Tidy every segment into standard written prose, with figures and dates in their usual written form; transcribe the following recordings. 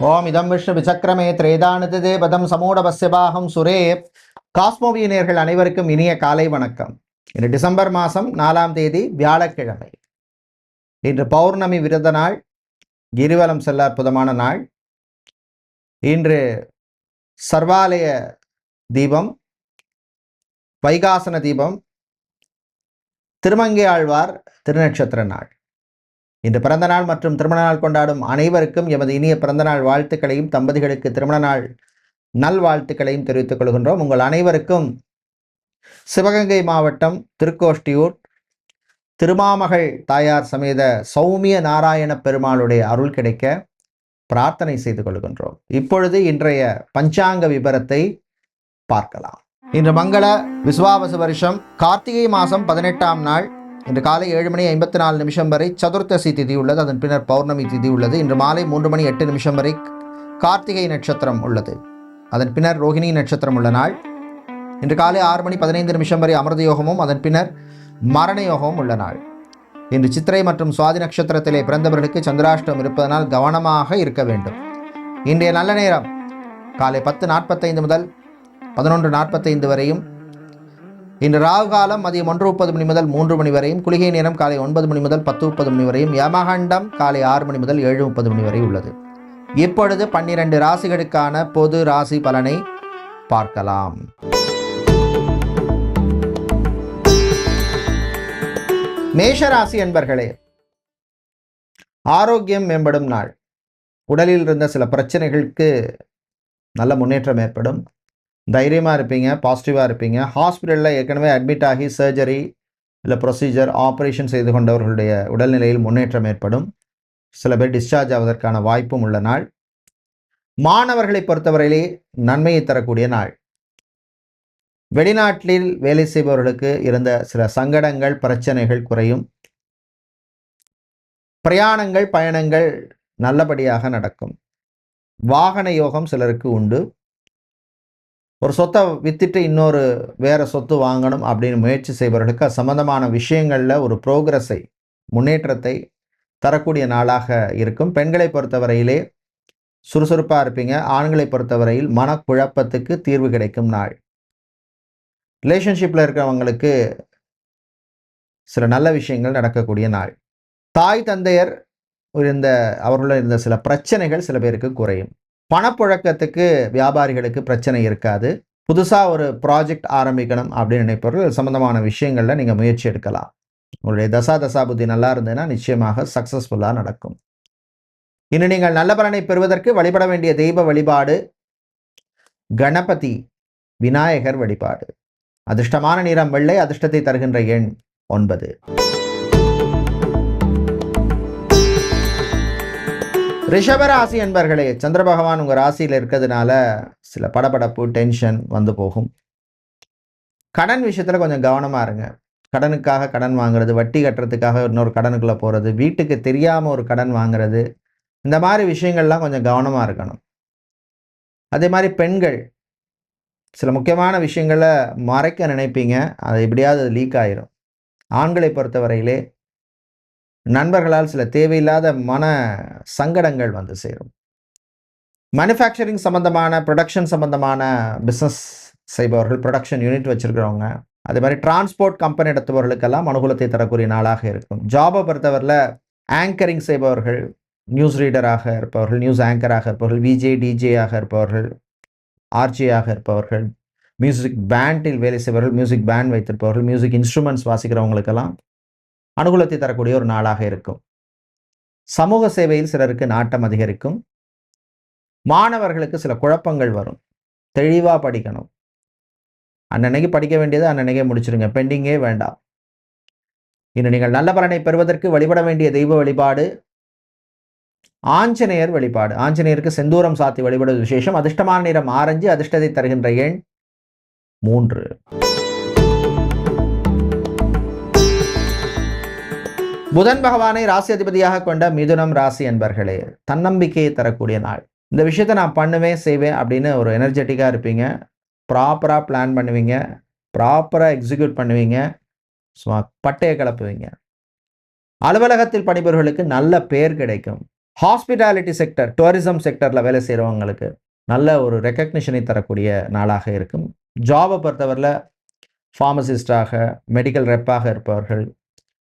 ஓம் இதம் விஷ்ணு விசக்கிரமே திரேதானதே பதம் சமூடபஸ்யபாகம் சுரே. காஸ்மோவியனர்கள் அனைவருக்கும் இனிய காலை வணக்கம். இன்று டிசம்பர் மாதம் 4ஆம் தேதி வியாழக்கிழமை. இன்று பௌர்ணமி விரத நாள், கிரிவலம் செல்ல அற்புதமான நாள். இன்று சர்வாலய தீபம், வைகாசன தீபம், திருமங்கை ஆழ்வார் திருநட்சத்திர நாள். இன்று பிறந்த நாள் மற்றும் திருமண நாள் கொண்டாடும் அனைவருக்கும் எமது இனிய பிறந்தநாள் வாழ்த்துக்களையும், தம்பதிகளுக்கு திருமண நாள் நல்வாழ்த்துக்களையும் தெரிவித்துக் கொள்கின்றோம். உங்கள் அனைவருக்கும் சிவகங்கை மாவட்டம் திருக்கோஷ்டியூர் திருமாமகள் தாயார் சமேத சௌமிய நாராயண பெருமாளுடைய அருள் கிடைக்க பிரார்த்தனை செய்து கொள்கின்றோம். இப்பொழுது இன்றைய பஞ்சாங்க விபரத்தை பார்க்கலாம். இன்று மங்கள விசுவாவசு வருஷம் கார்த்திகை மாதம் 18ஆம் நாள். இன்று காலை 7:54 வரை சதுர்த்தசி திதி உள்ளது. அதன் பின்னர் பௌர்ணமி திதி உள்ளது. இன்று மாலை 3:08 வரை கார்த்திகை நட்சத்திரம் உள்ளது. அதன் பின்னர் ரோஹிணி நட்சத்திரம் உள்ள நாள். இன்று காலை 6:15 வரை அமிர்த யோகமும் அதன் பின்னர் மரண யோகமும் உள்ள நாள். இன்று சித்திரை மற்றும் சுவாதி நட்சத்திரத்திலே பிறந்தவர்களுக்கு சந்திராஷ்டம் இருப்பதனால் கவனமாக இருக்க வேண்டும். இன்றைய நல்ல நேரம் காலை 10:45 முதல் 11:45 வரையும். இன்று ராகு காலம் மதியம் 1:30 முதல் 3 வரையும். குளிகை நேரம் காலை 9 முதல் 10:30 வரையும். யமகண்டம் காலை 6 முதல் 7:30 வரை உள்ளது. இப்பொழுது 12 ராசிகளுக்கான பொது ராசி பலனை பார்க்கலாம். மேஷராசி என்பர்களே, ஆரோக்கியம் மேம்படும் நாள். உடலில் இருந்த சில பிரச்சனைகளுக்கு நல்ல முன்னேற்றம் ஏற்படும். தைரியமாக இருப்பீங்க, பாசிட்டிவாக இருப்பீங்க. ஹாஸ்பிட்டலில் ஏற்கனவே அட்மிட் ஆகி சர்ஜரி இல்லை ப்ரொசீஜர் ஆப்ரேஷன் செய்து கொண்டவர்களுடைய உடல்நிலையில் முன்னேற்றம் ஏற்படும். சில பேர் டிஸ்சார்ஜ் ஆவதற்கான வாய்ப்பும் உள்ள நாள். மாணவர்களை பொறுத்தவரையிலே நன்மையை தரக்கூடிய நாள். வெளிநாட்டில் வேலை செய்பவர்களுக்கு இருந்த சில சங்கடங்கள், பிரச்சனைகள் குறையும். பிரயாணங்கள், பயணங்கள் நல்லபடியாக நடக்கும். வாகன யோகம் சிலருக்கு உண்டு. ஒரு சொத்தை வித்துட்டு இன்னொரு வேறு சொத்து வாங்கணும் அப்படின்னு முயற்சி செய்பவர்களுக்கு சம்பந்தமான விஷயங்களில் ஒரு ப்ரோக்ரஸை, முன்னேற்றத்தை தரக்கூடிய நாளாக இருக்கும். பெண்களை பொறுத்தவரையிலே சுறுசுறுப்பாக இருப்பீங்க. ஆண்களை பொறுத்தவரையில் மனக்குழப்பத்துக்கு தீர்வு கிடைக்கும் நாள். ரிலேஷன்ஷிப்பில் இருக்கிறவங்களுக்கு சில நல்ல விஷயங்கள் நடக்கக்கூடிய நாள். தாய் தந்தையர் அவர்களுடன் இருந்த சில பிரச்சனைகள் சில பேருக்கு குறையும். பணப்புழக்கத்துக்கு வியாபாரிகளுக்கு பிரச்சனை இருக்காது. புதுசாக ஒரு ப்ராஜெக்ட் ஆரம்பிக்கணும் அப்படின்னு நினைப்பவர்கள் சம்பந்தமான விஷயங்களில் நீங்கள் முயற்சி எடுக்கலாம். உங்களுடைய தசாபுத்தி நல்லா இருந்ததுன்னா நிச்சயமாக சக்ஸஸ்ஃபுல்லாக நடக்கும். இன்னும் நீங்கள் நல்ல பலனை பெறுவதற்கு வழிபட வேண்டிய தெய்வ வழிபாடு கணபதி விநாயகர் வழிபாடு. அதிர்ஷ்டமான நிறம் வெள்ளை. அதிர்ஷ்டத்தை தருகின்ற எண் 9. ரிஷபராசி என்பர்களே, சந்திர பகவான் உங்கள் ராசியில் இருக்கிறதுனால சில படபடப்பு, டென்ஷன் வந்து போகும். கடன் விஷயத்தில் கொஞ்சம் கவனமாக இருங்க. கடனுக்காக கடன் வாங்குறது, வட்டி கட்டுறதுக்காக இன்னொரு கடனுக்குள்ளே போகிறது, வீட்டுக்கு தெரியாமல் ஒரு கடன் வாங்குறது, இந்த மாதிரி விஷயங்கள்லாம் கொஞ்சம் கவனமாக இருக்கணும். அதே மாதிரி பெண்கள் சில முக்கியமான விஷயங்களை மறைக்க நினைப்பீங்க, அது எப்படியாவது லீக் ஆயிரும். ஆண்களை பொறுத்தவரையிலே நண்பர்களால் சில தேவையில்லாத மன சங்கடங்கள் வந்து சேரும். மேனுஃபேக்சரிங் சம்பந்தமான, ப்ரொடக்ஷன் சம்பந்தமான பிஸ்னஸ் செய்பவர்கள், ப்ரொடக்ஷன் யூனிட் வச்சிருக்கிறவங்க, அதே மாதிரி டிரான்ஸ்போர்ட் கம்பெனி நடத்துபவர்களுக்கெல்லாம் அனுகூலத்தை தரக்கூடிய நாளாக இருக்கும். ஜாபை பொறுத்தவரையில் ஆங்கரிங் செய்பவர்கள், நியூஸ் ரீடராக இருப்பவர்கள், நியூஸ் ஆங்கராக இருப்பவர்கள், விஜே டிஜேயாக இருப்பவர்கள், ஆர்ஜேயாக இருப்பவர்கள், மியூசிக் பேண்டில் வேலை செய்பவர்கள், மியூசிக் பேண்ட் வைத்திருப்பவர்கள், மியூசிக் இன்ஸ்ட்ருமெண்ட்ஸ் வாசிக்கிறவங்களுக்கெல்லாம் அனுகூலத்தை தரக்கூடிய ஒரு நாளாக இருக்கும். சமூக சேவையில் சிலருக்கு நாட்டம் அதிகரிக்கும். மாணவர்களுக்கு சில குழப்பங்கள் வரும். தெளிவாக படிக்கணும். அன்னன்னைக்கு படிக்க வேண்டியது அன்னன்னைக்கே முடிச்சிருங்க, பெண்டிங்கே வேண்டாம். இன்று நீங்கள் நல்ல பலனை பெறுவதற்கு வழிபட வேண்டிய தெய்வ வழிபாடு ஆஞ்சநேயர் வழிபாடு. ஆஞ்சநேயருக்கு செந்தூரம் சாத்தி வழிபடுவது விசேஷம். அதிர்ஷ்டமான நிறம் ஆரஞ்சு. அதிர்ஷ்டத்தை தருகின்ற எண் 3. புதன் பகவானை ராசி அதிபதியாக கொண்ட மிதுனம் ராசி என்பர்களே, தன்னம்பிக்கையை தரக்கூடிய நாள். இந்த விஷயத்தை நான் பண்ணுவேன், செய்வேன் அப்படின்னு ஒரு எனர்ஜெட்டிக்காக இருப்பீங்க. ப்ராப்பராக பிளான் பண்ணுவீங்க, ப்ராப்பராக எக்ஸிக்யூட் பண்ணுவீங்க, பட்டையை கிளப்புவீங்க. அலுவலகத்தில் பணிபுரிபவர்களுக்கு நல்ல பேர் கிடைக்கும். ஹாஸ்பிட்டாலிட்டி செக்டர், டூரிசம் செக்டரில் வேலை செய்கிறவங்களுக்கு நல்ல ஒரு ரெக்கக்னிஷனை தரக்கூடிய நாளாக இருக்கும். ஜாபை பொறுத்தவரையில் ஃபார்மசிஸ்டாக, மெடிக்கல் ரெப்பாக இருப்பவர்கள்,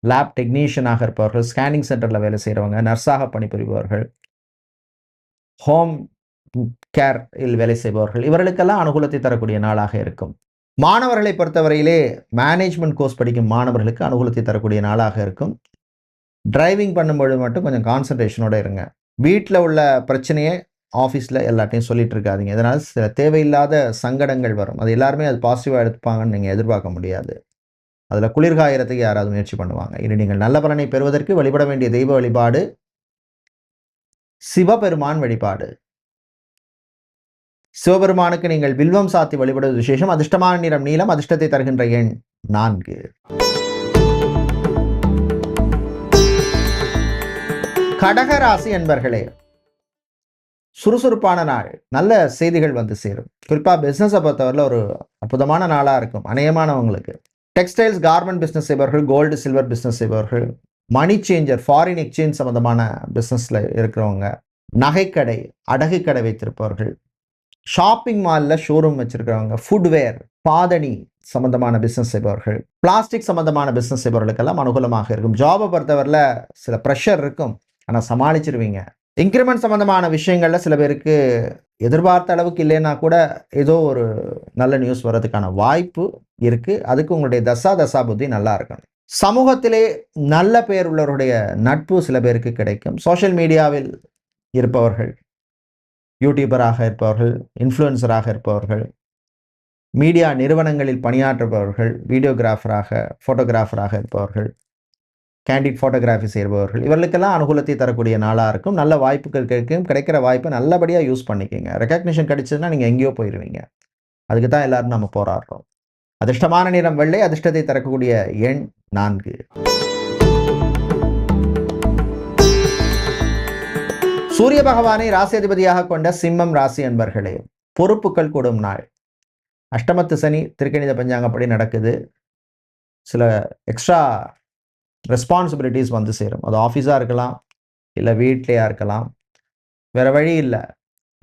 லேப் டெக்னீஷியனாக இருப்பவர்கள், ஸ்கேனிங் சென்டரில் வேலை செய்கிறவங்க, நர்ஸாக பணிபுரிபவர்கள், ஹோம் கேரில் வேலை செய்பவர்கள், இவர்களுக்கெல்லாம் அனுகூலத்தை தரக்கூடிய நாளாக இருக்கும். மாணவர்களை பொறுத்தவரையிலே மேனேஜ்மெண்ட் கோர்ஸ் படிக்கும் மாணவர்களுக்கு அனுகூலத்தை தரக்கூடிய நாளாக இருக்கும். டிரைவிங் பண்ணும்பொழுது மட்டும் கொஞ்சம் கான்சன்ட்ரேஷனோடு இருங்க. வீட்டில் உள்ள பிரச்சனையை ஆஃபீஸில் எல்லாத்தையும் சொல்லிட்டு இருக்காதீங்க. இதனால் சில தேவையில்லாத சங்கடங்கள் வரும். அது எல்லாருமே அது பாசிட்டிவாக எடுத்துப்பாங்கன்னு நீங்கள் எதிர்பார்க்க முடியாது. அதில் குளிர்காயறதுக்கு யாராவது முயற்சி பண்ணுவாங்க. இனி நீங்கள் நல்ல பலனை பெறுவதற்கு வழிபட வேண்டிய தெய்வ வழிபாடு சிவபெருமான் வழிபாடு. சிவபெருமானுக்கு நீங்கள் வில்வம் சாத்தி வழிபடுவது விசேஷம். அதிர்ஷ்டமான நிறம் நீலம். அதிர்ஷ்டத்தை தருகின்ற எண் 4. கடகராசி என்பர்களே, சுறுசுறுப்பான நாள். நல்ல செய்திகள் வந்து சேரும். குறிப்பாக பிஸ்னஸை பொறுத்தவரையில் ஒரு அற்புதமான நாளாக இருக்கும் அநேகமானவங்களுக்கு. டெக்ஸ்டைல்ஸ், கார்மெண்ட் பிஸ்னஸ் செய்பவர்கள், கோல்டு சில்வர் பிஸ்னஸ் செய்பவர்கள், மணி சேஞ்சர், ஃபாரின் எக்ஸ்சேஞ்ச் சம்மந்தமான பிஸ்னஸில் இருக்கிறவங்க, நகைக்கடை, அடகு கடை வைத்திருப்பவர்கள், ஷாப்பிங் மாலில் ஷோரூம் வச்சிருக்கிறவங்க, ஃபுட்வேர், பாதணி சம்பந்தமான பிஸ்னஸ் செய்பவர்கள், பிளாஸ்டிக் சம்பந்தமான பிஸ்னஸ் செய்பவர்களுக்கெல்லாம் அனுகூலமாக இருக்கும். ஜாபை பொறுத்தவரையில் சில ப்ரெஷர் இருக்கும், ஆனால் சமாளிச்சிருவீங்க. இன்க்ரிமெண்ட் சம்பந்தமான விஷயங்களில் சில பேருக்கு எதிர்பார்த்த அளவுக்கு இல்லைன்னா கூட ஏதோ ஒரு நல்ல நியூஸ் வர்றதுக்கான வாய்ப்பு இருக்குது. அதுக்கு உங்களுடைய தசா புத்தி நல்லா இருக்கணும். சமூகத்திலே நல்ல பேர் உள்ளவருடைய நட்பு சில பேருக்கு கிடைக்கும். சோஷியல் மீடியாவில் இருப்பவர்கள், யூடியூபராக இருப்பவர்கள், இன்ஃப்ளூயன்சராக இருப்பவர்கள், மீடியா நிறுவனங்களில் பணியாற்றுபவர்கள், வீடியோகிராஃபராக, ஃபோட்டோகிராஃபராக இருப்பவர்கள், கேண்டிட் ஃபோட்டோகிராஃபி செய்பவர்கள், இவர்களுக்கெல்லாம் அனுகூலத்தை தரக்கூடிய நாளாக இருக்கும். நல்ல வாய்ப்புகள் கிடைக்கும். கிடைக்கிற வாய்ப்பை நல்லபடியாக யூஸ் பண்ணிக்கோங்க. ரெக்கக்னிஷன் கிடைச்சதுன்னா நீங்கள் எங்கேயோ போயிடுவீங்க. அதுக்கு தான் எல்லாரும் நம்ம போராடுறோம். அதிர்ஷ்டமான நிறம் வெள்ளை. அதிர்ஷ்டத்தை தரக்கூடிய எண் 4. சூரிய பகவானை ராசி அதிபதியாக கொண்ட சிம்மம் ராசி என்பர்களே, பொறுப்புகள் கூடும் நாள். அஷ்டமத்து சனி திருக்கணித பஞ்சாங்கப்படி நடக்குது. சில எக்ஸ்ட்ரா ரெஸ்பான்சிபிலிட்டிஸ் வந்து சேரும். அது ஆஃபீஸாக இருக்கலாம், இல்லை வீட்லேயா இருக்கலாம். வேறு வழி இல்லை,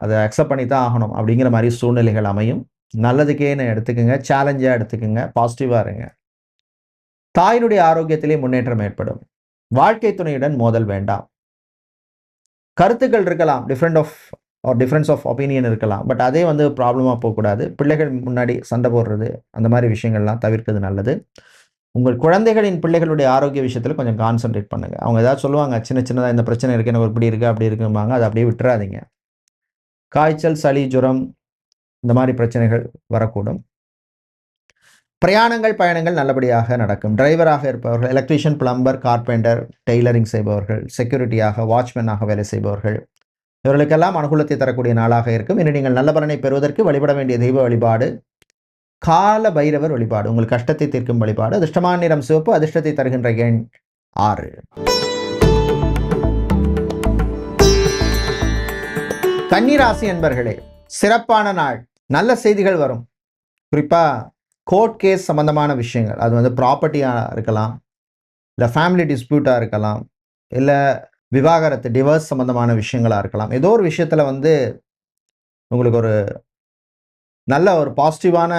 அதை அக்செப்ட் பண்ணி தான் ஆகணும் அப்படிங்கிற மாதிரி சூழ்நிலைகள் அமையும். நல்லதுக்கேன்னு எடுத்துக்கோங்க, சேலஞ்சாக எடுத்துக்கோங்க, பாசிட்டிவாக இருங்க. தாயினுடைய ஆரோக்கியத்திலே முன்னேற்றம் ஏற்படும். வாழ்க்கை துணையுடன் மோதல் வேண்டாம். கருத்துக்கள் இருக்கலாம், டிஃப்ரென்ஸ் ஆஃப் ஒப்பீனியன் இருக்கலாம், பட் அதே வந்து ப்ராப்ளமாக போகக்கூடாது. பிள்ளைகள் முன்னாடி சண்டை போடுறது, அந்த மாதிரி விஷயங்கள்லாம் தவிர்க்கிறது நல்லது. உங்கள் குழந்தைகளின் பிள்ளைகளுடைய ஆரோக்கிய விஷயத்தில் கொஞ்சம் கான்சன்ட்ரேட் பண்ணுங்கள். அவங்க ஏதாவது சொல்லுவாங்க, சின்னதாக இந்த பிரச்சனை இருக்குது, எனக்கு இப்படி இருக்குது அப்படி இருக்கும்பாங்க, அதை அப்படியே விட்டுறாதீங்க. காய்ச்சல், சளி, ஜுரம் இந்த மாதிரி பிரச்சனைகள் வரக்கூடும். பிரயாணங்கள், பயணங்கள் நல்லபடியாக நடக்கும். டிரைவராக இருப்பவர்கள், எலக்ட்ரீஷியன், பிளம்பர், கார்பெண்டர், டெய்லரிங் செய்பவர்கள், செக்யூரிட்டியாக, வாட்ச்மேனாக வேலை செய்பவர்கள், இவர்களுக்கெல்லாம் அனுகூலத்தை தரக்கூடிய நாளாக இருக்கும். இன்று நீங்கள் நல்ல பலனை பெறுவதற்கு வழிபட வேண்டிய தெய்வ வழிபாடு கால பைரவர் வழிபாடு. உங்கள் கஷ்டத்தை தீர்க்கும் வழிபாடு. அதிர்ஷ்டமான நிறம் சிவப்பு. அதிர்ஷ்டத்தை தருகின்ற எண் 6. கன்னிராசி என்பர்களே, சிறப்பான நாள். நல்ல செய்திகள் வரும். குறிப்பாக கோர்ட் கேஸ் சம்பந்தமான விஷயங்கள், அது வந்து ப்ராப்பர்ட்டியாக இருக்கலாம், இல்லை ஃபேமிலி டிஸ்பியூட்டாக இருக்கலாம், இல்லை விவாகரத்து, டிவோர்ஸ் சம்பந்தமான விஷயங்களாக இருக்கலாம். ஏதோ ஒரு விஷயத்தில் வந்து உங்களுக்கு ஒரு நல்ல ஒரு பாசிட்டிவான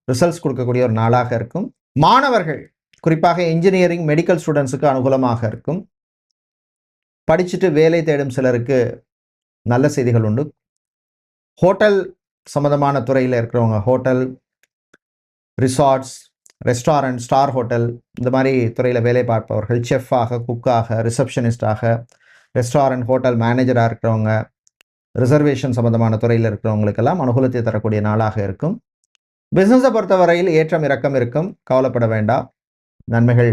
ரிசல்ட்ஸ் கொடுக்கக்கூடிய ஒரு நாளாக இருக்கும். மாணவர்கள், குறிப்பாக இன்ஜினியரிங், மெடிக்கல் ஸ்டூடெண்ட்ஸுக்கு அனுகூலமாக இருக்கும். படிச்சுட்டு வேலை தேடும் சிலருக்கு நல்ல செய்திகள் உண்டு. ஹோட்டல் சம்பந்தமான துறையில் இருக்கிறவங்க, hotel, resorts, restaurant, star hotel இந்த மாதிரி துறையில் வேலை பார்ப்பவர்கள், செஃப்பாக, குக்காக, ரிசப்ஷனிஸ்டாக, ரெஸ்டாரண்ட், ஹோட்டல் மேனேஜராக இருக்கிறவங்க, ரிசர்வேஷன் சம்பந்தமான துறையில் இருக்கிறவங்களுக்கெல்லாம் அனுகூலத்தை தரக்கூடிய நாளாக இருக்கும். பிஸ்னஸை பொறுத்தவரையில் ஏற்றம் இறக்கம் இருக்கும். கவலைப்பட வேண்டாம், நன்மைகள்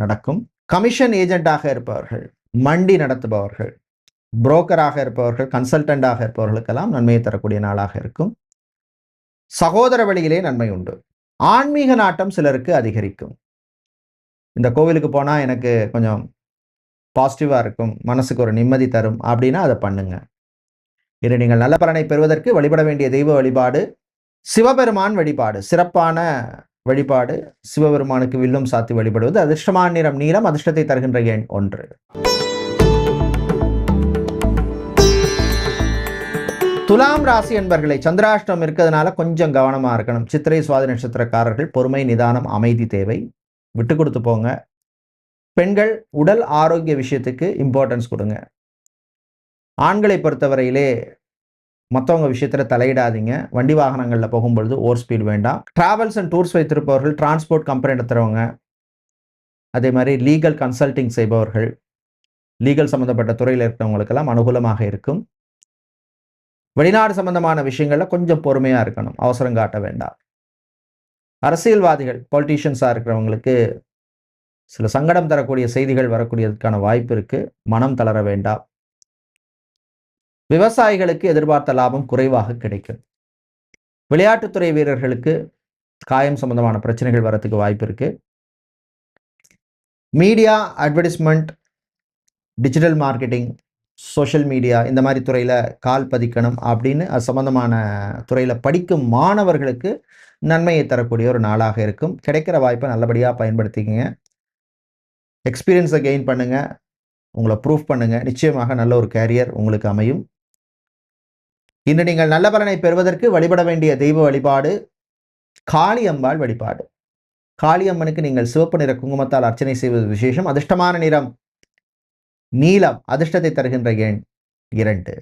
நடக்கும். கமிஷன் ஏஜென்ட்டாக இருப்பவர்கள், மண்டி நடத்துபவர்கள், புரோக்கராக இருப்பவர்கள், கன்சல்டண்டாக இருப்பவர்களுக்கெல்லாம் நன்மையை தரக்கூடிய நாளாக இருக்கும். சகோதர வழியிலே நன்மை உண்டு. ஆன்மீக நாட்டம் சிலருக்கு அதிகரிக்கும். இந்த கோவிலுக்கு போனால் எனக்கு கொஞ்சம் பாசிட்டிவாக இருக்கும், மனசுக்கு ஒரு நிம்மதி தரும் அப்படின்னா அதை பண்ணுங்க. இன்று நீங்கள் நல்ல பலனை பெறுவதற்கு வழிபட வேண்டிய தெய்வ வழிபாடு சிவபெருமான் வழிபாடு. சிறப்பான வழிபாடு. சிவபெருமானுக்கு வில்லும் சாத்தி வழிபடுவது. அதிர்ஷ்டமான நிறம் நீலம். அதிர்ஷ்டத்தை தருகின்ற எண் 1. துலாம் ராசி என்பர்களை சந்திராஷ்டம் இருக்கிறதுனால கொஞ்சம் கவனமா இருக்கணும். சித்திரை சுவாதி நட்சத்திரக்காரர்கள் பொறுமை, நிதானம், அமைதி தேவை. விட்டு கொடுத்து போங்க. பெண்கள் உடல் ஆரோக்கிய விஷயத்துக்கு இம்பார்ட்டன்ஸ் கொடுங்க. ஆண்களை பொறுத்தவரையிலே மற்றவங்க விஷயத்தில் தலையிடாதீங்க. வண்டி வாகனங்களில் போகும்பொழுது ஓவர் ஸ்பீட் வேண்டாம். டிராவல்ஸ் அண்ட் டூர்ஸ் வைத்திருப்பவர்கள், டிரான்ஸ்போர்ட் கம்பெனி நடத்துகிறவங்க, அதே மாதிரி லீகல் கன்சல்டிங் செய்பவர்கள், லீகல் சம்மந்தப்பட்ட துறையில் இருக்கிறவங்களுக்கெல்லாம் அனுகூலமாக இருக்கும். வெளிநாடு சம்பந்தமான விஷயங்களில் கொஞ்சம் பொறுமையாக இருக்கணும், அவசரம் காட்ட வேண்டாம். அரசியல்வாதிகள், பொலிட்டீஷியன்ஸாக இருக்கிறவங்களுக்கு சில சங்கடம் தரக்கூடிய செய்திகள் வரக்கூடியதுக்கான வாய்ப்பு இருக்குது. மனம் தளர வேண்டாம். விவசாயிகளுக்கு எதிர்பார்த்த லாபம் குறைவாக கிடைக்கும். விளையாட்டுத்துறை வீரர்களுக்கு காயம் சம்பந்தமான பிரச்சனைகள் வரத்துக்கு வாய்ப்பு இருக்கு. Media, advertisement, digital marketing, social media இந்த மாதிரி துறையில் கால் பதிக்கணும் அப்படின்னு அது சம்பந்தமான துறையில் படிக்கும் மாணவர்களுக்கு நன்மையை தரக்கூடிய ஒரு நாளாக இருக்கும். கிடைக்கிற வாய்ப்பை நல்லபடியாக பயன்படுத்திக்கங்க. எக்ஸ்பீரியன்ஸை கெயின் பண்ணுங்க, உங்களை ப்ரூஃப் பண்ணுங்க. நிச்சயமாக நல்ல ஒரு கேரியர் உங்களுக்கு அமையும். இன்று நீங்கள் நல்ல பலனை பெறுவதற்கு வழிபட வேண்டிய தெய்வ வழிபாடு காளியம்பாள் வழிபாடு. காளியம்மனுக்கு நீங்கள் சிவப்பு நிற குங்குமத்தால் அர்ச்சனை செய்வது விசேஷம். அதிர்ஷ்டமான நிறம் நீலம். அதிர்ஷ்டத்தை தருகின்ற எண் 2.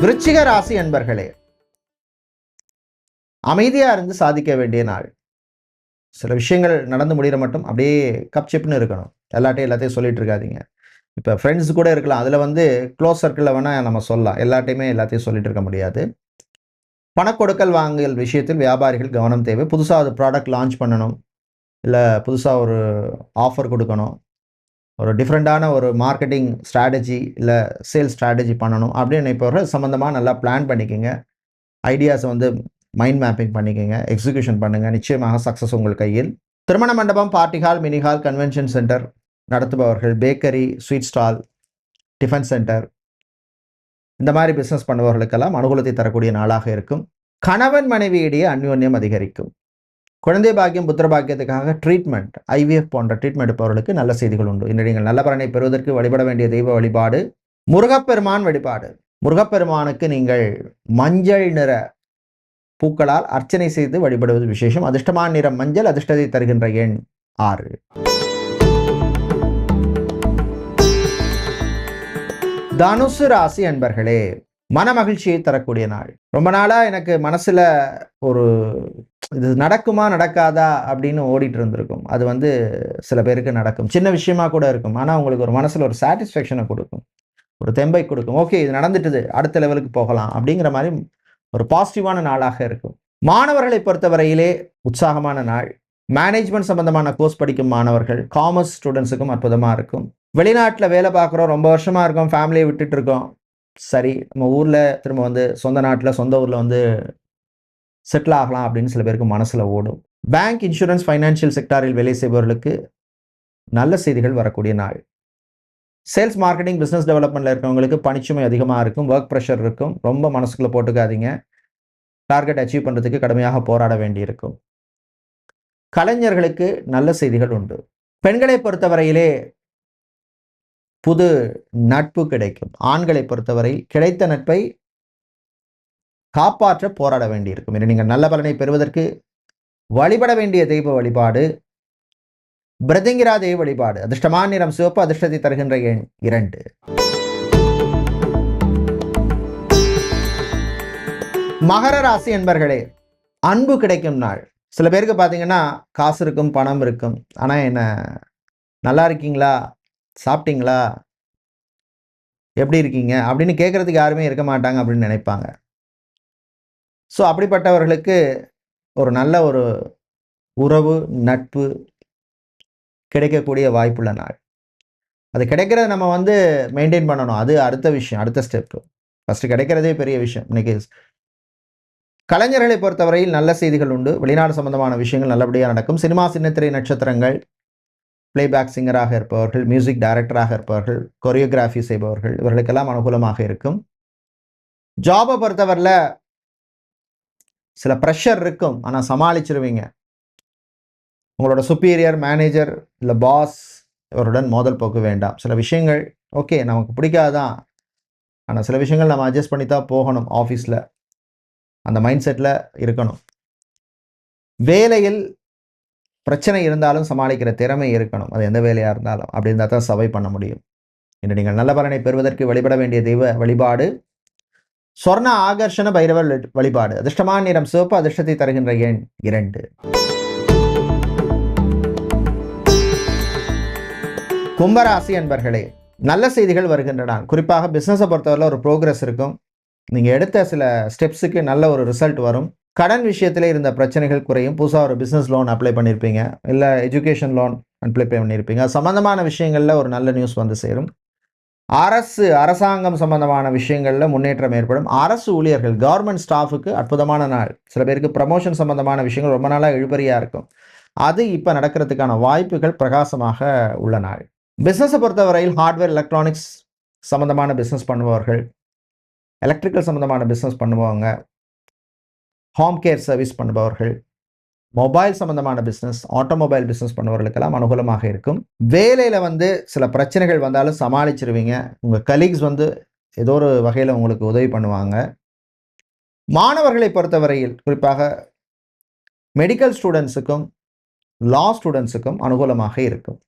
விருச்சிக ராசி அன்பர்களே, அமைதியா இருந்து சாதிக்க வேண்டிய நாள். சில விஷயங்கள் நடந்து முடிகிற மட்டும் அப்படியே கப்சிப்னு இருக்கணும். எல்லாத்தையும் சொல்லிட்டு இருக்காதீங்க. இப்போ ஃப்ரெண்ட்ஸ் கூட இருக்கலாம், அதில் க்ளோஸ் சர்க்கிளில் வேணால் நம்ம சொல்லலாம். எல்லாத்தையும் சொல்லிட்டு இருக்க முடியாது. பணக்கொடுக்கல் வாங்கல் விஷயத்தில் வியாபாரிகள் கவனம் தேவை. புதுசாக அது ப்ராடக்ட் லான்ச் பண்ணணும், இல்லை புதுசாக ஒரு ஆஃபர் கொடுக்கணும், ஒரு டிஃப்ரெண்ட்டான ஒரு மார்க்கெட்டிங் ஸ்ட்ராட்டஜி இல்லை சேல்ஸ் ஸ்ட்ராட்டஜி பண்ணணும் அப்படின்னு நினைப்பவர்கள் சம்மந்தமாக நல்லா பிளான் பண்ணிக்கோங்க. ஐடியாஸை மைண்ட் மேப்பிங் பண்ணிக்கோங்க, எக்ஸிக்யூஷன் பண்ணுங்கள். நிச்சயமாக சக்ஸஸ் உங்கள் கையில். திருமண மண்டபம், party hall, mini hall, convention centre நடத்துபவர்கள், bakery, sweet stall, tiffin centre இந்த மாதிரி பிஸ்னஸ் பண்ணுபவர்களுக்கெல்லாம் அனுகூலத்தை தரக்கூடிய நாளாக இருக்கும். கணவன் மனைவியிடையே அந்யோன்யம் அதிகரிக்கும். குழந்தை பாக்கியம், புத்திர பாக்கியத்துக்காக ட்ரீட்மெண்ட், ஐவிஎஃப் போன்ற ட்ரீட்மெண்ட் எடுப்பவர்களுக்கு நல்ல செய்திகள் உண்டு. இன்று நீங்கள் நல்ல பலனை பெறுவதற்கு வழிபட வேண்டிய தெய்வ வழிபாடு முருகப்பெருமான் வழிபாடு. முருகப்பெருமானுக்கு நீங்கள் மஞ்சள் நிற பூக்களால் அர்ச்சனை செய்து வழிபடுவது விசேஷம். அதிர்ஷ்டமான நிறம் மஞ்சள். அதிர்ஷ்டத்தை தருகின்ற எண் 6. தனுசு ராசி அன்பர்களே, மன மகிழ்ச்சியை தரக்கூடிய நாள். ரொம்ப நாளாக எனக்கு மனசில் ஒரு இது நடக்குமா நடக்காதா அப்படின்னு ஓடிட்டு இருந்திருக்கும். அது சில பேருக்கு நடக்கும், சின்ன விஷயமா கூட இருக்கும். ஆனால் உங்களுக்கு ஒரு மனசில் ஒரு சாட்டிஸ்ஃபேக்ஷனை கொடுக்கும், ஒரு தெம்பை கொடுக்கும். ஓகே, இது நடந்துட்டுது, அடுத்த லெவலுக்கு போகலாம் அப்படிங்கிற மாதிரி ஒரு பாசிட்டிவான நாளாக இருக்கும். மாணவர்களை பொறுத்தவரையிலே உற்சாகமான நாள். மேனேஜ்மெண்ட் சம்பந்தமான கோர்ஸ் படிக்கும் மாணவர்கள், காமர்ஸ் ஸ்டூடெண்ட்ஸுக்கும் அற்புதமாக இருக்கும். வெளிநாட்டில் வேலை பார்க்குறோம், ரொம்ப வருஷமாக இருக்கோம், ஃபேமிலியை விட்டுட்டு இருக்கோம். சரி, நம்ம ஊரில் திரும்ப சொந்த நாட்டில் சொந்த ஊரில் செட்டில் ஆகலாம் அப்படின்னு சில பேருக்கு மனசில் ஓடும். பேங்க், இன்சூரன்ஸ், ஃபைனான்சியல் செக்டாரில் வேலை செய்பவர்களுக்கு நல்ல செய்திகள் வரக்கூடிய நாள். சேல்ஸ், மார்க்கெட்டிங், பிஸ்னஸ் டெவலப்மெண்ட்டில் இருக்கிறவங்களுக்கு பணிச்சுமை அதிகமாக இருக்கும், ஒர்க் ப்ரெஷர் இருக்கும். ரொம்ப மனசுக்குள்ளே போட்டுக்காதீங்க. டார்கெட் அச்சீவ் பண்ணுறதுக்கு கடுமையாக போராட வேண்டியிருக்கும். கலைஞர்களுக்கு நல்ல செய்திகள் உண்டு. பெண்களை பொறுத்தவரையிலே புது நட்பு கிடைக்கும். ஆண்களை பொறுத்தவரை கிடைத்த நட்பை காப்பாற்ற போராட வேண்டியிருக்கும். இன்று நீங்கள் நல்ல பலனை பெறுவதற்கு வழிபட வேண்டிய தெய்வ வழிபாடு பிரதிங்கிரா தெய்வ வழிபாடு. அதிர்ஷ்டமான நிறம் சிவப்பு. அதிர்ஷ்டத்தை தருகின்ற எண் 2. மகர ராசி என்பர்களே, அன்பு கிடைக்கும் நாள். சில பேருக்கு பார்த்தீங்கன்னா காசு இருக்கும், பணம் இருக்கும், ஆனால் என்ன நல்லா இருக்கீங்களா, சாப்பிட்டீங்களா, எப்படி இருக்கீங்க அப்படின்னு கேட்குறதுக்கு யாருமே இருக்க மாட்டாங்க அப்படின்னு நினைப்பாங்க. ஸோ அப்படிப்பட்டவர்களுக்கு ஒரு நல்ல ஒரு உறவு, நட்பு கிடைக்கக்கூடிய வாய்ப்புள்ள நாள். அது கிடைக்கிறத நம்ம மெயின்டைன் பண்ணணும். அது அடுத்த விஷயம், அடுத்த ஸ்டெப்பு. ஃபஸ்ட்டு கிடைக்கிறதே பெரிய விஷயம். இன்னைக்கு கலைஞர்களை பொறுத்தவரையில் நல்ல செய்திகள் உண்டு. வெளிநாடு சம்பந்தமான விஷயங்கள் நல்லபடியாக நடக்கும். சினிமா, சின்னத்திரை நட்சத்திரங்கள், பிளேபேக் சிங்கராக இருப்பவர்கள், மியூசிக் டைரக்டராக இருப்பவர்கள், கொரியோகிராஃபி செய்பவர்கள், இவர்களுக்கெல்லாம் அனுகூலமாக இருக்கும். ஜாபை பொறுத்தவரையில் சில ப்ரெஷர் இருக்கும், ஆனால் சமாளிச்சிருவீங்க. உங்களோட சுப்பீரியர், மேனேஜர் இல்லை பாஸ் இவருடன் மோதல் போக்கு வேண்டாம். சில விஷயங்கள் ஓகே நமக்கு பிடிக்காதான், ஆனால் சில விஷயங்கள் நம்ம அட்ஜஸ்ட் பண்ணி தான் போகணும். ஆஃபீஸில் அந்த மைண்ட் செட்டில் இருக்கணும். வேலையில் பிரச்சனை இருந்தாலும் சமாளிக்கிற திறமை இருக்கணும். அது எந்த வேலையாக இருந்தாலும். அப்படி இருந்தால் தான் சர்வை பண்ண முடியும். இன்று நீங்கள் நல்ல பலனை பெறுவதற்கு வழிபட வேண்டிய தெய்வ வழிபாடு சொர்ண ஆகர்ஷண பைரவர் வழிபாடு. அதிர்ஷ்டமான நிறம் சிவப்பு. அதிர்ஷ்டத்தை தருகின்ற எண் 2. கும்பராசி அன்பர்களே, நல்ல செய்திகள் வருகின்றன. குறிப்பாக பிஸ்னஸை பொறுத்தவரை ஒரு ப்ரோக்ரஸ் இருக்கும். நீங்கள் எடுத்த சில ஸ்டெப்ஸுக்கு நல்ல ஒரு ரிசல்ட் வரும். கடன் விஷயத்தில் இருந்த பிரச்சனைகள் குறையும். புதுசாக ஒரு பிஸ்னஸ் லோன் அப்ளை பண்ணியிருப்பீங்க, இல்லை எஜுகேஷன் லோன் அப்ளை பண்ணியிருப்பீங்க. அது சம்மந்தமான விஷயங்களில் ஒரு நல்ல நியூஸ் வந்து சேரும். அரசாங்கம் சம்பந்தமான விஷயங்களில் முன்னேற்றம் ஏற்படும். அரசு ஊழியர்கள், கவர்மெண்ட் ஸ்டாஃபுக்கு அற்புதமான நாள். சில பேருக்கு ப்ரமோஷன் சம்பந்தமான விஷயங்கள் ரொம்ப நாளாக இழுபறியாக இருக்கும். அது இப்போ நடக்கிறதுக்கான வாய்ப்புகள் பிரகாசமாக உள்ள நாள். பிஸ்னஸை பொறுத்தவரையில் ஹார்ட்வேர் எலக்ட்ரானிக்ஸ் சம்பந்தமான பிஸ்னஸ் பண்ணுபவர்கள், எலக்ட்ரிக்கல் சம்பந்தமான பிஸ்னஸ் பண்ணுவாங்க, ஹோம் கேர் சர்வீஸ் பண்ணுபவர்கள், மொபைல் சம்பந்தமான பிஸ்னஸ், ஆட்டோமொபைல் பிஸ்னஸ் பண்ணுவவர்களுக்கெல்லாம் அனுகூலமாக இருக்கும். வேலையில் சில பிரச்சனைகள் வந்தாலும் சமாளிச்சிருவீங்க. உங்கள் கலீக்ஸ் ஏதோ ஒரு வகையில் உங்களுக்கு உதவி பண்ணுவாங்க. மாணவர்களை பொறுத்தவரையில் குறிப்பாக மெடிக்கல் ஸ்டூடெண்ட்ஸுக்கும் லா ஸ்டூடெண்ட்ஸுக்கும் அனுகூலமாக இருக்கும்.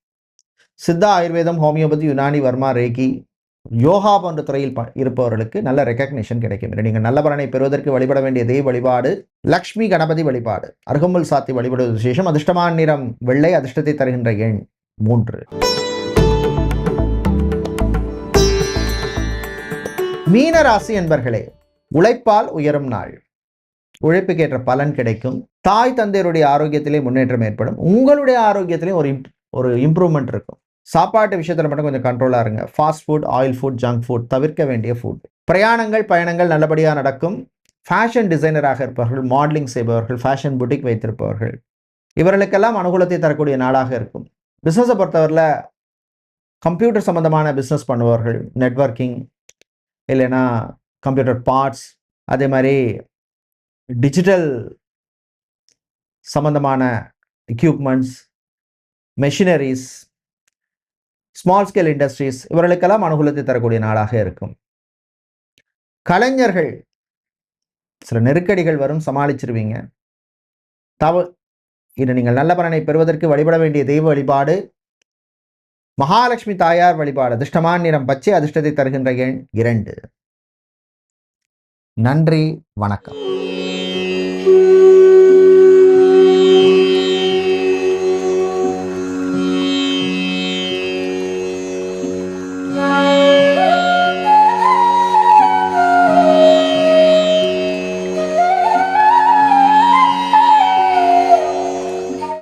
சித்தா, ஆயுர்வேதம், ஹோமியோபதி, யுனானி, வர்மா, ரேகி, யோகா போன்ற துறையில் இருப்பவர்களுக்கு நல்ல ரெக்கக்னிஷன் கிடைக்கும். நீங்கள் நல்ல பலனை பெறுவதற்கு வழிபட வேண்டிய தெய்வ வழிபாடு லக்ஷ்மி கணபதி வழிபாடு. அருகம்புல் சாத்தி வழிபடுவது விசேஷம். அதிர்ஷ்டமான நிறம் வெள்ளை. அதிர்ஷ்டத்தை தருகின்ற எண் 3. மீன ராசி என்பர்களே, உழைப்பால் உயரும் நாள். உழைப்புக்கேற்ற பலன் கிடைக்கும். தாய் தந்தையருடைய ஆரோக்கியத்திலே முன்னேற்றம் ஏற்படும். உங்களுடைய ஆரோக்கியத்திலே ஒரு இம்ப்ரூவ்மெண்ட் இருக்கும். சாப்பாட்டு விஷயத்தில் மட்டும் கொஞ்சம் கண்ட்ரோலாக இருங்க. Fast food, oil food, junk food தவிர்க்க வேண்டிய ஃபுட். பயணங்கள் நல்லபடியாக நடக்கும். ஃபேஷன் டிசைனராக இருப்பவர்கள், மாடலிங் செய்பவர்கள், ஃபேஷன் புட்டிக் வைத்திருப்பவர்கள், இவர்களுக்கெல்லாம் அனுகூலத்தை தரக்கூடிய நாளாக இருக்கும். பிஸ்னஸை பொறுத்தவரையில் கம்ப்யூட்டர் சம்பந்தமான பிஸ்னஸ் பண்ணுபவர்கள், நெட்வொர்க்கிங், இல்லைன்னா கம்ப்யூட்டர் பார்ட்ஸ், அதே மாதிரி டிஜிட்டல் சம்பந்தமான equipments, machineries, small scale industries, இவர்களுக்கெல்லாம் அனுகூலத்தை தரக்கூடிய நாளாக இருக்கும். கலைஞர்கள் சில நெருக்கடிகள் வரும், சமாளிச்சிருவீங்க. இன்று நீங்கள் நல்ல பலனை பெறுவதற்கு வழிபட வேண்டிய தெய்வ வழிபாடு மகாலட்சுமி தாயார் வழிபாடு. அதிர்ஷ்டமான நிறம் பச்சை. அதிர்ஷ்டத்தை தருகின்ற எண் 2. நன்றி, வணக்கம்.